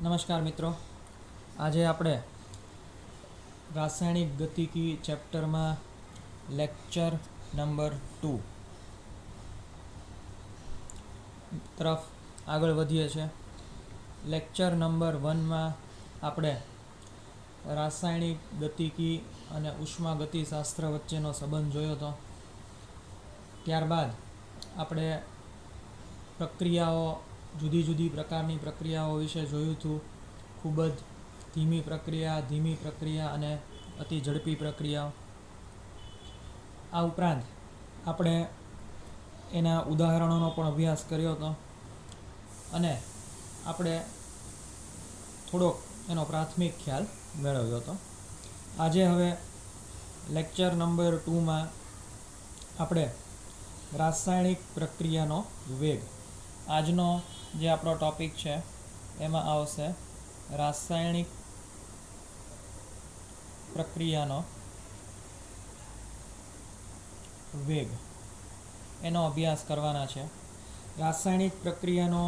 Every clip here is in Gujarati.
નમસ્કાર મિત્રો, આજે આપણે રાસાયણિક ગતિકી ચેપ્ટરમાં લેક્ચર નંબર 2 તરફ આગળ વધીએ છીએ. લેક્ચર નંબર 1માં આપણે રાસાયણિક ગતિકી અને ઉષ્માગતિશાસ્ત્ર વચ્ચેનો સંબંધ જોયો હતો. ત્યારબાદ આપણે પ્રક્રિયાઓ, જુદી જુદી પ્રકારની પ્રક્રિયાઓ વિશે જોયું હતું. ખૂબ જ ધીમી પ્રક્રિયા અને અતિ ઝડપી પ્રક્રિયાઓ. આ ઉપરાંત આપણે એના ઉદાહરણોનો પણ અભ્યાસ કર્યો હતો અને આપણે થોડોક એનો પ્રાથમિક ખ્યાલ મેળવ્યો હતો. આજે હવે લેક્ચર નંબર 2માં આપણે રાસાયણિક પ્રક્રિયાનો વેગ, આજનો જે આપણો ટોપિક છે એમાં આવશે રાસાયણિક પ્રક્રિયાનો વેગ, એનો અભ્યાસ કરવાના છે. રાસાયણિક પ્રક્રિયાનો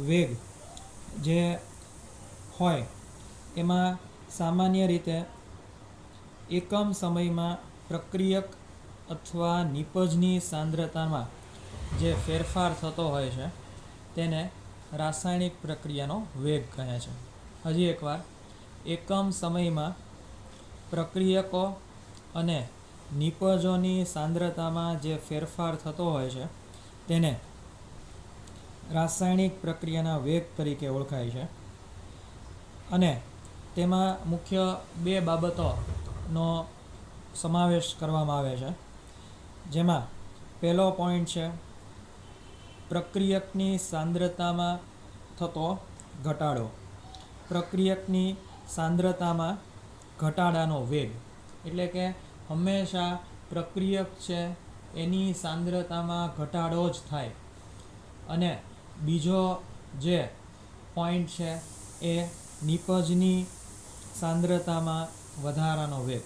વેગ જે હોય એમાં સામાન્ય રીતે એકમ સમયમાં પ્રક્રિયક અથવા નિપજની સાંદ્રતામાં જે ફેરફાર થતો હોય છે તેને રાસાયણિક પ્રક્રિયાનો વેગ કહે છે. હજી એકવાર, એકમ સમયમાં પ્રક્રિયકો અને નિપજોની સાંદ્રતામાં જે ફેરફાર થતો હોય છે તેને રાસાયણિક પ્રક્રિયાના વેગ તરીકે ઓળખાય છે. અને તેમાં મુખ્ય બે બાબતોનો સમાવેશ કરવામાં આવે છે, જેમાં પહેલો પોઈન્ટ છે પ્રક્રિયકની સાંદ્રતામાં થતો ઘટાડો. પ્રક્રિયકની સાંદ્રતામાં ઘટાડાનો વેગ, એટલે કે હંમેશા પ્રક્રિયક છે એની સાંદ્રતામાં ઘટાડો જ થાય. અને બીજો જે પોઈન્ટ છે એ નિપજની સાંદ્રતામાં વધારાનો વેગ.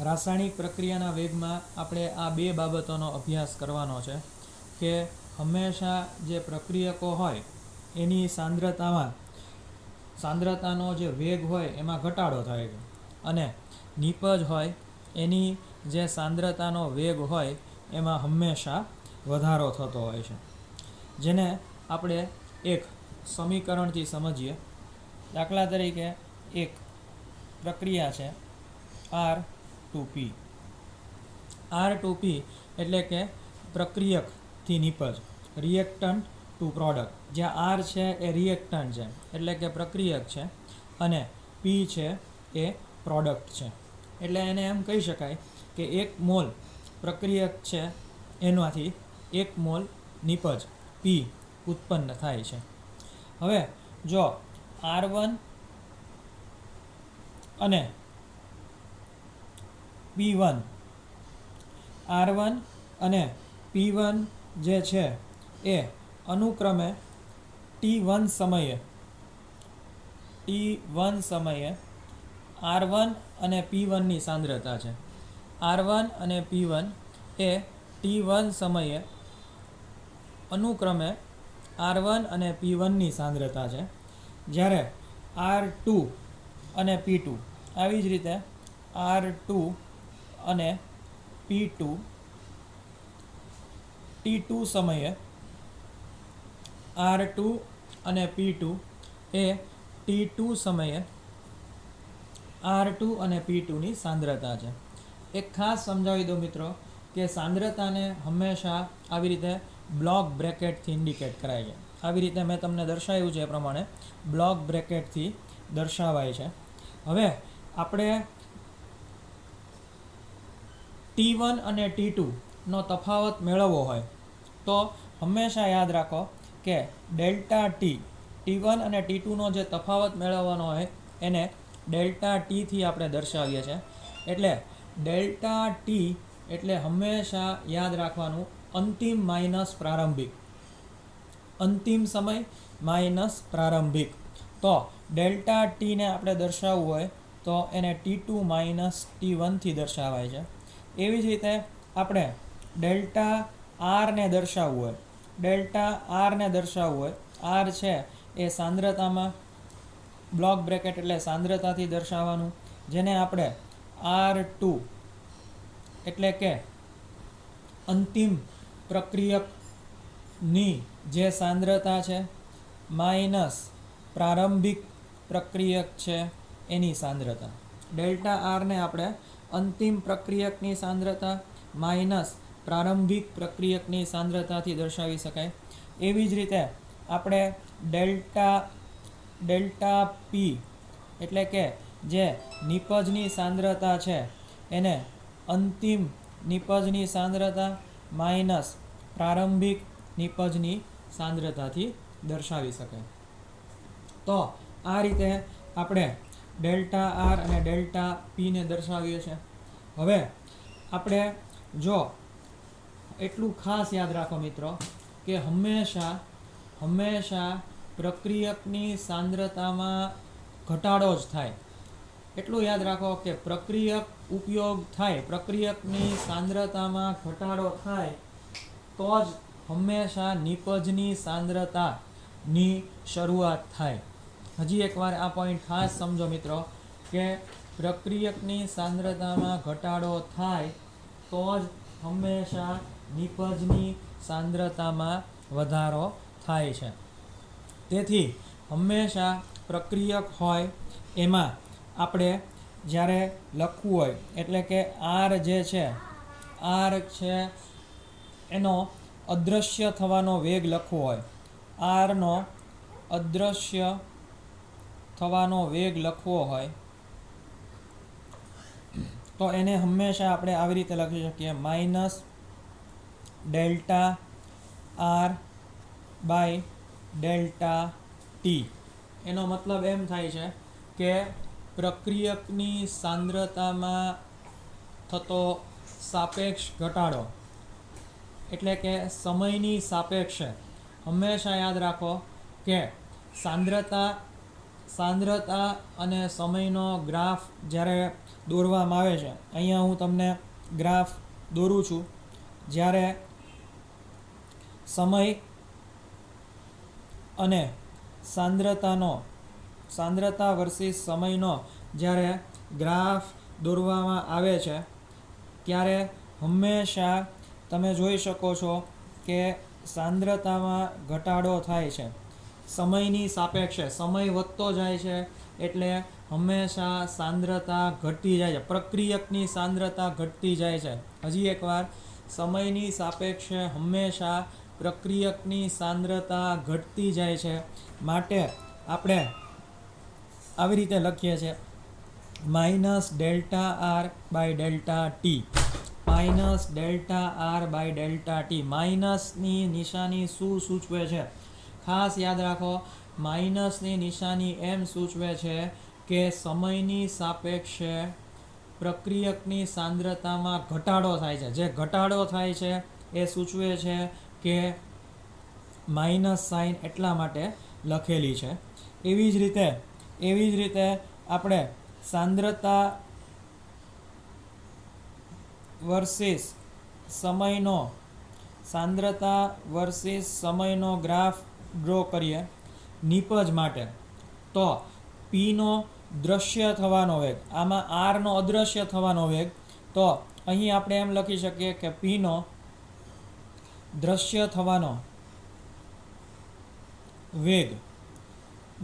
રાસાયણિક પ્રક્રિયાના વેગમાં આપણે આ બે બાબતોનો અભ્યાસ કરવાનો છે કે હંમેશા જે પ્રક્રિયકો હોય એની સાંદ્રતાનો જે વેગ હોય એમાં ઘટાડો થાય છે, અને નિપજ હોય એની જે સાંદ્રતાનો વેગ હોય એમાં હંમેશા વધારો થતો હોય છે. જેને આપણે એક સમીકરણથી સમજીએ. દાખલા તરીકે એક પ્રક્રિયા છે R2P. R2P એટલે કે પ્રક્રિયકથી નિપજ, રિએક્ટન્ટ ટુ પ્રોડક્ટ. જ્યાં R છે એ રિએક્ટન્ટ છે એટલે કે પ્રક્રિયક છે, અને P છે એ પ્રોડક્ટ છે. એટલે એને એમ કહી શકાય કે 1 મોલ પ્રક્રિયક છે એનાથી 1 મોલ નિપજ P ઉત્પન્ન થાય છે. હવે જો R1 અને P1, R1 અને P1 જે છે એ અનુક્રમે T1 સમયે R1 અને P1 ની સાંદ્રતા છે. R1 અને P1 એ T1 સમયે અનુક્રમે R1 અને P1 ની સાંદ્રતા છે. જ્યારે R2 અને P2, આવી જ રીતે R2 અને P2 T2 સમયે R2 અને P2 એ T2 સમયે R2 અને P2 ની સાંદ્રતા છે. એક ખાસ સમજાવી દો મિત્રો કે સાંદ્રતાને હંમેશા આવી રીતે બ્લોક બ્રેકેટથી ઇન્ડિકેટ કરાય છે. આવી રીતે મેં તમને દર્શાવ્યું છે એ પ્રમાણે બ્લોક બ્રેકેટથી દર્શાવાય છે. હવે આપણે T1 અને T2 નો તફાવત મેળવવો હોય તો હંમેશા યાદ રાખો કે ડેલ્ટા T1 અને T2 નો જે તફાવત મેળવવાનો હોય એને ડેલ્ટા T થી આપણે દર્શાવીએ છીએ. એટલે ડેલ્ટા T એટલે હંમેશા યાદ રાખવાનું અંતિમ માઇનસ પ્રારંભિક, અંતિમ સમય માઇનસ પ્રારંભિક. તો ડેલ્ટા T ને આપણે દર્શાવવું હોય તો એને T2 માઇનસ T1 થી દર્શાવાય છે. એવી જ રીતે આપણે ડેલ્ટા R ને દર્શાવવું હોય, R છે એ સાંદ્રતામાં બ્લોક બ્રેકેટ એટલે સાંદ્રતાથી દર્શાવવાનું, જેને આપણે R2 એટલે કે અંતિમ પ્રક્રિયકની જે સાંદ્રતા છે માઇનસ પ્રારંભિક પ્રક્રિયક છે એની સાંદ્રતા. ડેલ્ટા આરને આપણે અંતિમ પ્રક્રિયકની સાંદ્રતા માઇનસ પ્રારંભિક પ્રક્રિયકની સાંદ્રતાથી દર્શાવી શકાય. એવી જ રીતે આપણે ડેલ્ટા પી એટલે કે જે નિપજની સાંદ્રતા છે એને અંતિમ નિપજની સાંદ્રતા માઇનસ પ્રારંભિક નિપજની સાંદ્રતાથી દર્શાવી શકાય. તો આ રીતે આપણે ડેલ્ટા આર અને ડેલ્ટા પીને દર્શાવીએ છીએ. હવે આપણે જો એટલું ખાસ યાદ રાખો મિત્રો કે હંમેશા પ્રક્રિયકની સાંદ્રતામાં ઘટાડો જ થાય. એટલું યાદ રાખો કે પ્રક્રિયક ઉપયોગ થાય, પ્રક્રિયકની સાંદ્રતામાં ઘટાડો થાય તો જ હંમેશા નિપજની સાંદ્રતાની શરૂઆત થાય. હજી એકવાર આ પોઈન્ટ ખાસ સમજો મિત્રો કે પ્રક્રિયકની સાંદ્રતામાં ઘટાડો થાય તો જ હંમેશા નિપજની સાંદ્રતામાં વધારો થાય છે. તેથી હંમેશા પ્રક્રિયક હોય એમાં આપણે જ્યારે લખવું હોય એટલે કે આર જે છે એનો અદૃશ્ય થવાનો વેગ લખવો હોય, આરનો અદૃશ્ય થવાનો વેગ લખવો હોય તો એને હંમેશા આપણે આવી રીતે લખી શકીએ minus delta R by delta T. એનો મતલબ એમ થાય છે કે પ્રક્રિયકની સાંદ્રતામાં થતો સાપેક્ષ ઘટાડો એટલે કે સમયની સાપેક્ષે. હંમેશા યાદ રાખો કે સાંદ્રતા અને સમયનો ગ્રાફ જ્યારે દોરવામાં આવે છે, અહીંયા હું તમને ગ્રાફ દોરું છું. જ્યારે સમય અને સાંદ્રતા વર્સિસ સમયનો જ્યારે ગ્રાફ દોરવામાં આવે છે ત્યારે હંમેશા તમે જોઈ શકો છો કે સાંદ્રતામાં ઘટાડો થાય છે સમયની સાપેક્ષે. સમય વધતો જાય છે એટલે હંમેશા સાંદ્રતા ઘટતી જાય છે, પ્રક્રિયકની સાંદ્રતા ઘટતી જાય છે. હજી એકવાર, સમયની સાપેક્ષે હંમેશા પ્રક્રિયકની સાંદ્રતા ઘટતી જાય છે. માટે આપણે આવી રીતે લખીએ છીએ minus delta R by delta T. Minus delta R by delta T. માઇનસની નિશાની શું સૂચવે છે? ખાસ યાદ રાખો, માઇનસની નિશાની એમ સૂચવે છે કે સમયની સાપેક્ષે પ્રક્રિયકની સાંદ્રતામાં ઘટાડો થાય છે. જે ઘટાડો થાય છે એ સૂચવે છે કે માઇનસ સાઇન એટલા માટે લખેલી છે. એવી જ રીતે આપણે સાંદ્રતા વર્સિસ સમયનો ગ્રાફ ડ્રો કરીએ નિપજ માટે. તો પીનો દ્રશ્ય થવાનો વેગ, આમાં આરનો અદૃશ્ય થવાનો વેગ, તો અહીં આપણે એમ લખી શકીએ કે પીનો દ્રશ્ય થવાનો વેગ.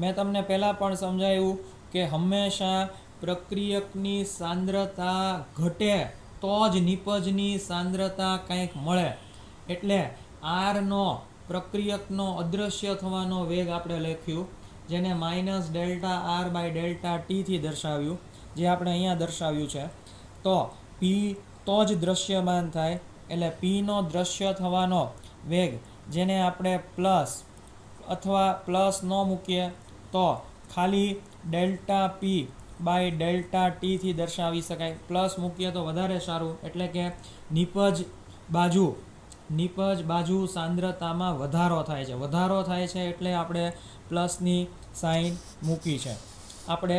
મેં તમને પહેલાં પણ સમજાવ્યું કે હંમેશા પ્રક્રિયકની સાંદ્રતા ઘટે તો જ નિપજની સાંદ્રતા કંઈક મળે. એટલે આરનો પ્રક્રિયકનો અદૃશ્ય થવાનો વેગ આપણે લખ્યું, જેને minus delta R by delta ટીથી દર્શાવ્યું, જે આપણે અહીંયા દર્શાવ્યું છે. તો પી તો જ દૃશ્યમાન થાય, એટલે પીનો દ્રશ્ય થવાનો વેગ, જેને આપણે પ્લસ અથવા પ્લસ ન મૂકીએ તો ખાલી ડેલ્ટા પી બાય ડેલ્ટા ટીથી દર્શાવી શકાય. પ્લસ મૂકીએ તો વધારે સારું, એટલે કે નિપજ બાજુ સાંદ્રતામાં વધારો થાય છે એટલે આપણે પ્લસની સાઇન મૂકી છે. આપણે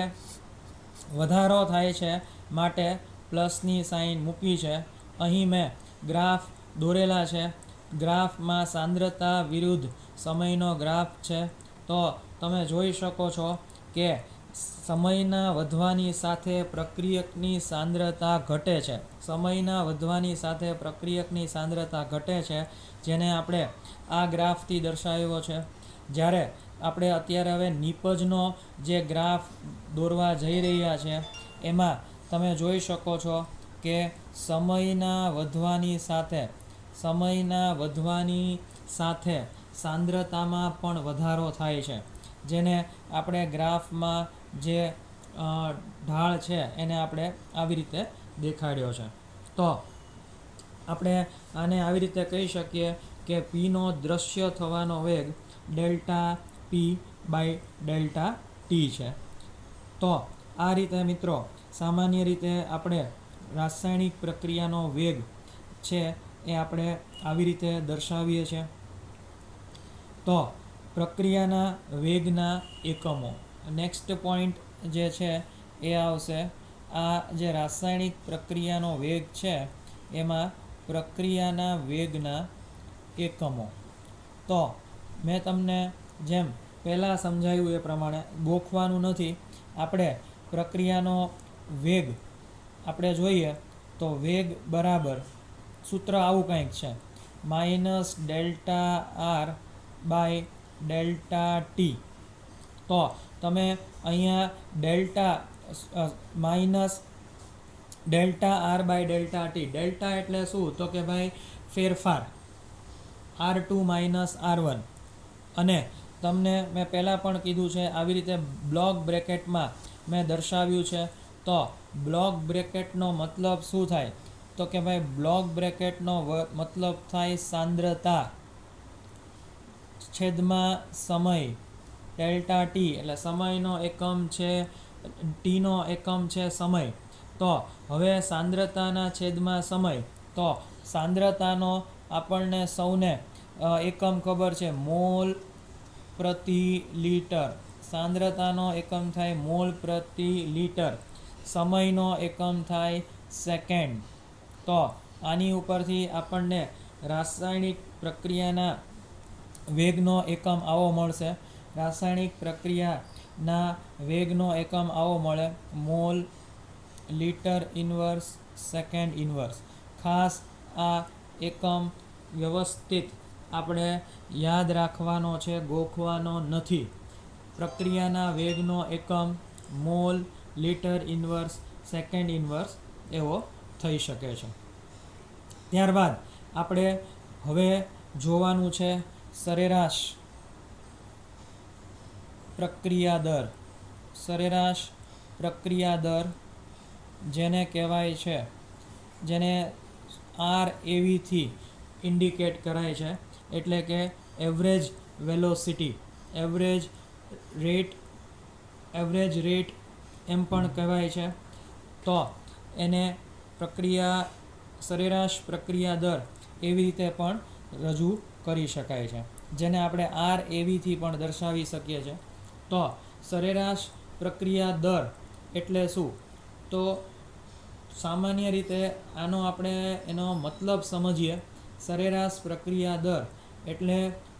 વધારો થાય છે માટે પ્લસની સાઇન મૂકી છે. અહીં મેં ગ્રાફ દોરેલા છે. ગ્રાફમાં સાંદ્રતા વિરુદ્ધ સમયનો ગ્રાફ છે. તો તમે જોઈ શકો છો કે સમયના વધવાની સાથે પ્રક્રિયકની સાંદ્રતા ઘટે છે. સમયના વધવાની સાથે પ્રક્રિયકની સાંદ્રતા ઘટે છે, જેને આપણે આ ગ્રાફથી દર્શાવ્યો છે. જ્યારે આપણે અત્યારે હવે નિપજનો જે ગ્રાફ દોરવા જઈ રહ્યા છે, એમાં તમે જોઈ શકો છો કે સમયના વધવાની સાથે સાંદ્રતામાં પણ વધારો થાય છે, જેને આપણે ગ્રાફમાં જે ઢાળ છે એને આપણે આવી રીતે દેખાડ્યો છે. તો આપણે આને આવી રીતે કહી શકીએ કે પીનો દ્રશ્ય થવાનો વેગ delta P by delta T છે. તો આ રીતે મિત્રો સામાન્ય રીતે આપણે રાસાયણિક પ્રક્રિયાનો વેગ છે એ આપણે આવી રીતે દર્શાવીએ છીએ. તો પ્રક્રિયાના વેગના એકમો. નેક્સ્ટ પોઈન્ટ જે છે એ આવશે, આ જે રાસાયણિક પ્રક્રિયાનો વેગ છે એમાં પ્રક્રિયાના વેગના એકમો. તો મેં તમને જેમ પહેલાં સમજાવ્યું એ પ્રમાણે ગોખવાનું નથી. આપણે પ્રક્રિયાનો વેગ આપણે જોઈએ તો વેગ બરાબર સૂત્ર આવું કંઈક છે, minus delta R by delta T. તો તમે અહીંયા minus delta R by delta T. Delta એટલે શું? તો કે ભાઈ ફેરફાર, R2 માઇનસ R1. અને તમને મેં પહેલાં પણ કીધું છે આવી રીતે બ્લોક બ્રેકેટમાં મેં દર્શાવ્યું છે. તો બ્લોક બ્રેકેટનો મતલબ શું થાય? તો કે ભાઈ બ્લોક બ્રેકેટનો મતલબ થાય સાંદ્રતા છેદમાં સમય ડેલ્ટા ટી, એટલે સમયનો એકમ છે, ટીનો એકમ છે સમય. તો હવે સાંદ્રતાના છેદમાં સમય, તો સાંદ્રતાનો આપણને સૌને એકમ ખબર છે, મોલ પ્રતિ લિટર. સાંદ્રતાનો એકમ થાય મોલ પ્રતિ લિટર. સમયનો એકમ થાય સેકન્ડ. તો આની ઉપરથી આપણને રાસાયણિક પ્રક્રિયાના વેગનો એકમ આવો મળશે. રાસાયણિક પ્રક્રિયાના વેગનો એકમ આવો મળે, mall litre inverse second inverse. ખાસ આ એકમ વ્યવસ્થિત આપણે યાદ રાખવાનો છે, ગોખવાનો નથી. પ્રક્રિયાના વેગનો એકમ mall litre inverse second inverse એવો થઈ શકે છે. ત્યારબાદ આપણે હવે જોવાનું છે સરેરાશ પ્રક્રિયા દર. સરેરાશ પ્રક્રિયા દર જેને કહેવાય છે, જેને RAV થી ઇન્ડિકેટ કરાય છે, એટલે કે એવરેજ વેલોસિટી, એવરેજ રેટ એમ પણ કહેવાય છે. તો એને સરેરાશ પ્રક્રિયા દર એવી રીતે પણ રજૂ કરી શકાય છે, જેને આપણે RAV થી પણ દર્શાવી શકીએ છીએ. તો સરેરાશ પ્રક્રિયા દર એટલે શું? તો સામાન્ય રીતે એનો મતલબ સમજીએ. સરેરાશ પ્રક્રિયા દર એટલે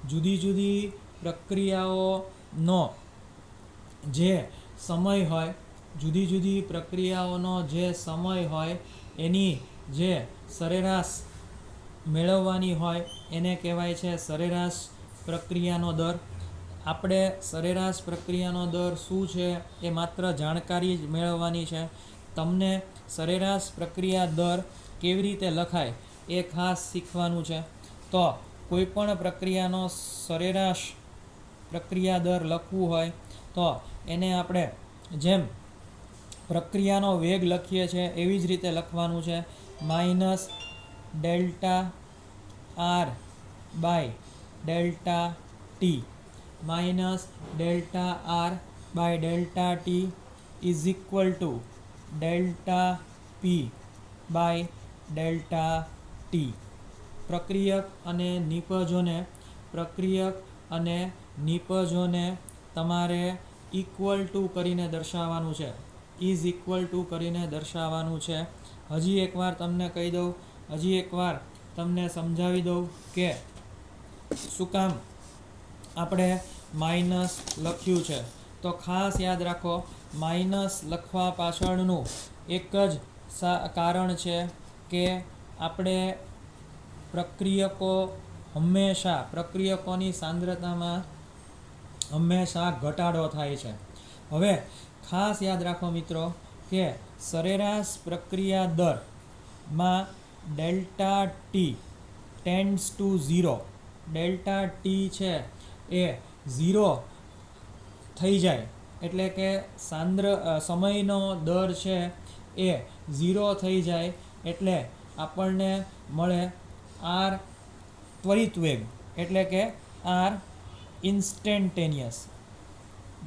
જુદી જુદી પ્રક્રિયાઓનો જે સમય હોય, જુદી જુદી પ્રક્રિયાઓનો જે સમય હોય એની જે સરેરાશ મેળવવાની હોય એને કહેવાય છે સરેરાશ પ્રક્રિયાનો દર. આપણે સરેરાશ પ્રક્રિયાનો દર શું છે એ માત્ર જાણકારી જ મેળવવાની છે. તમને સરેરાશ પ્રક્રિયા દર કેવી રીતે લખાય એ ખાસ શીખવાનું છે. તો કોઈ પણ પ્રક્રિયાનો સરેરાશ પ્રક્રિયા દર લખવું હોય તો એને આપણે જેમ પ્રક્રિયાનો વેગ લખીએ છીએ એવી જ રીતે લખવાનું છે, minus delta R by delta T. Minus delta R by delta T is equal to delta P by delta T. પ્રક્રિયક અને નિપજોને તમારે ઇક્વલ ટુ કરીને દર્શાવવાનું છે, ઇઝ ઇક્વલ ટુ કરીને દર્શાવવાનું છે. હજી એકવાર તમને કહી દઉં, હજી એકવાર તમને સમજાવી દઉં કે શું કામ આપણે માઇનસ લખ્યું છે. તો ખાસ યાદ રાખો, માઇનસ લખવા પાછળનું એક જ કારણ છે કે આપણે પ્રક્રિયકોની સાંદ્રતામાં હંમેશા ઘટાડો થાય છે. હવે ખાસ યાદ રાખો મિત્રો કે સરેરાશ પ્રક્રિયા દરમાં delta T tends to 0, delta T છે એ 0 થઈ જાય એટલે કે સમયનો દર છે એ 0 થઈ જાય એટલે આપણને મળે આર ત્વરિત વેગ, એટલે કે આર ઇન્સ્ટેન્ટેનિયસ,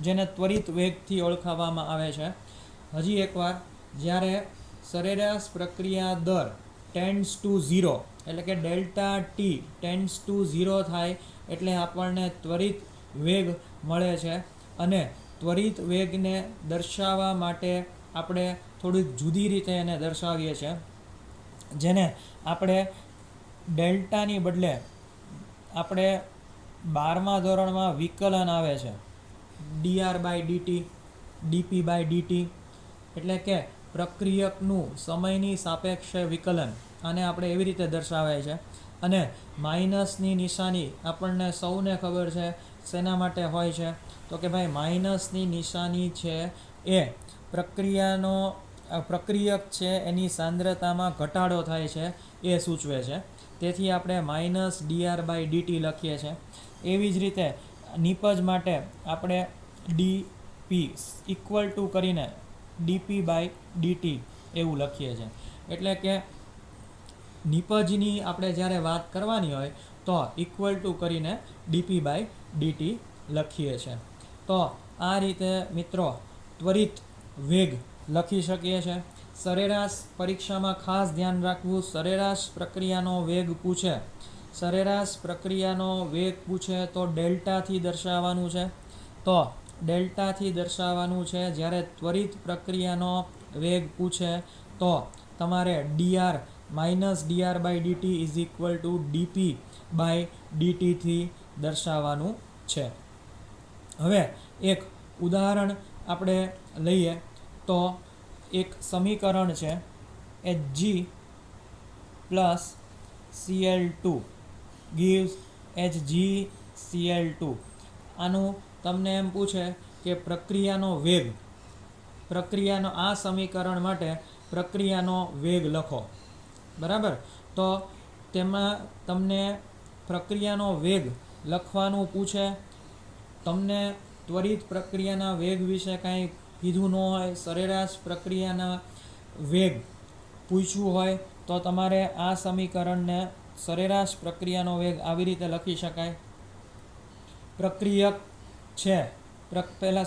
જેને ત્વરિત વેગથી ઓળખાવવામાં આવે છે. હજી એકવાર, જ્યારે સરેરાશ પ્રક્રિયા દર ટેન્ડ્સ ટુ 0 એટલે કે ડેલ્ટા ટી ટેન્ડ્સ ટુ 0 થાય એટલે આપણને ત્વરિત વેગ મળે છે. અને ત્વરિત વેગને દર્શાવવા માટે આપણે થોડીક જુદી રીતે એને દર્શાવીએ છીએ, જેને આપણે ડેલ્ટાની બદલે આપણે 12મા ધોરણમાં વિકલન આવે છે dr/dt dp/dt, એટલે કે પ્રક્રિયકનું સમયની સાપેક્ષે વિકલન. આને આપણે એવી રીતે દર્શાવાય છે. અને માઇનસની નિશાની આપણને સૌને ખબર છે શેના માટે હોય છે, તો કે ભાઈ માઇનસની નિશાની છે એ પ્રક્રિયક છે એની સાંદ્રતામાં ઘટાડો થાય છે એ સૂચવે છે. તેથી આપણે માઇનસ dr/dt લખીએ છીએ. એવી જ રીતે નિપજ માટે આપણે dp ઇક્વલ ટુ કરીને dp/dt એવું લખીએ છીએ. એટલે કે નિપજની આપણે જ્યારે વાત કરવાની હોય તો ઇક્વલ ટુ કરીને dp/dt લખીએ છીએ. તો આ રીતે મિત્રો ત્વરિત વેગ લખી શકીએ છીએ. સરેરાશ પરીક્ષામાં ખાસ ધ્યાન રાખવું, સરેરાશ પ્રક્રિયાનો વેગ પૂછે, સરેરાશ પ્રક્રિયાનો વેગ પૂછે તો ડેલ્ટાથી દર્શાવવાનું છે. તો ડેલ્ટાથી દર્શાવવાનું છે. જ્યારે ત્વરિત પ્રક્રિયાનો વેગ પૂછે તો તમારે -dr/dt is equal two dp/dt થી દર્શાવવાનું છે. હવે એક ઉદાહરણ આપણે લઈએ તો એક સમીકરણ છે Hg plus Cl2 gives HgCl2. આનું તમને એમ પૂછે કે પ્રક્રિયાનો આ સમીકરણ માટે પ્રક્રિયાનો વેગ લખો, બરાબર. તો તેમાં તમને પ્રક્રિયાનો વેગ લખવાનું પૂછે, તમને ત્વરિત પ્રક્રિયાના વેગ વિશે કાંઈ કીધું ન હોય, સરેરાશ પ્રક્રિયાના વેગ પૂછવું હોય તો તમારે આ સમીકરણને સરેરાશ પ્રક્રિયાનો વેગ આવી રીતે લખી શકાય. પ્રક્રિયક છે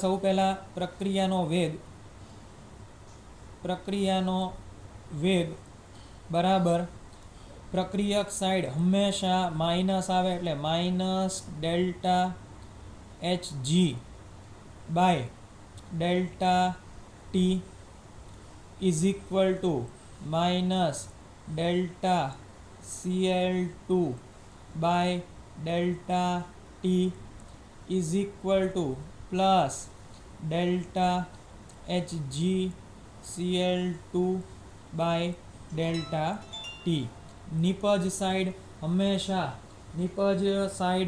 સૌ પહેલાં પ્રક્રિયાનો વેગ બરાબર, પ્રક્રિયક સાઈડ હંમેશા માઇનસ આવે એટલે minus delta Hg by delta T is equal to minus delta Cl2 by delta T is equal to plus delta HgCl2 by delta T. નિપજ સાઈડ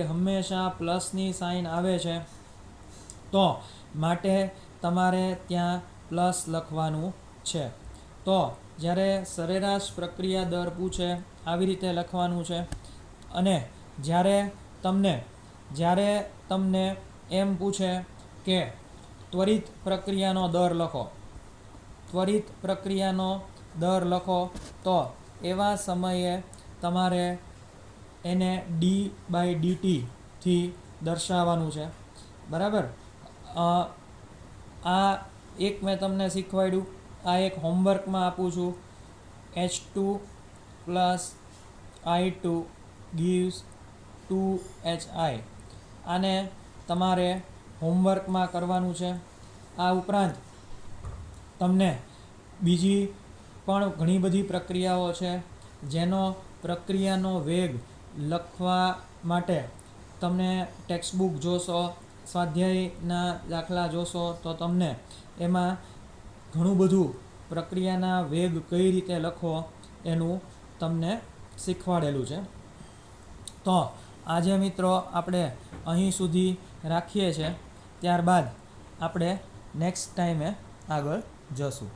હંમેશા પ્લસની સાઇન આવે છે, તો માટે તમારે ત્યાં પ્લસ લખવાનું છે. તો જ્યારે સરેરાશ પ્રક્રિયા દર પૂછે આવી રીતે લખવાનું છે. અને જ્યારે તમને એમ પૂછે કે ત્વરિત પ્રક્રિયાનો દર લખો તો એવા સમયે તમારે એને d/dt થી દર્શાવવાનું છે, બરાબર. આ એક મેં તમને શીખવાડ્યું, આ એક હોમવર્કમાં આપું છું. H2 plus I2 gives 2Hi. આને તમારે હોમવર્કમાં કરવાનું છે. આ ઉપરાંત તમને બીજી પણ ઘણી બધી પ્રક્રિયાઓ છે જેનો પ્રક્રિયાનો વેગ લખવા માટે તમને ટેક્સ્ટબુક જોશો, સ્વાધ્યાયના દાખલા જોશો તો તમને એમાં ઘણું બધું પ્રક્રિયાના વેગ કઈ રીતે લખવો એનું તમને શીખવાડેલું છે. તો આજે મિત્રો આપણે અહીં સુધી રાખીએ છીએ. ત્યારબાદ આપણે નેક્સ્ટ ટાઈમે આગળ જશું.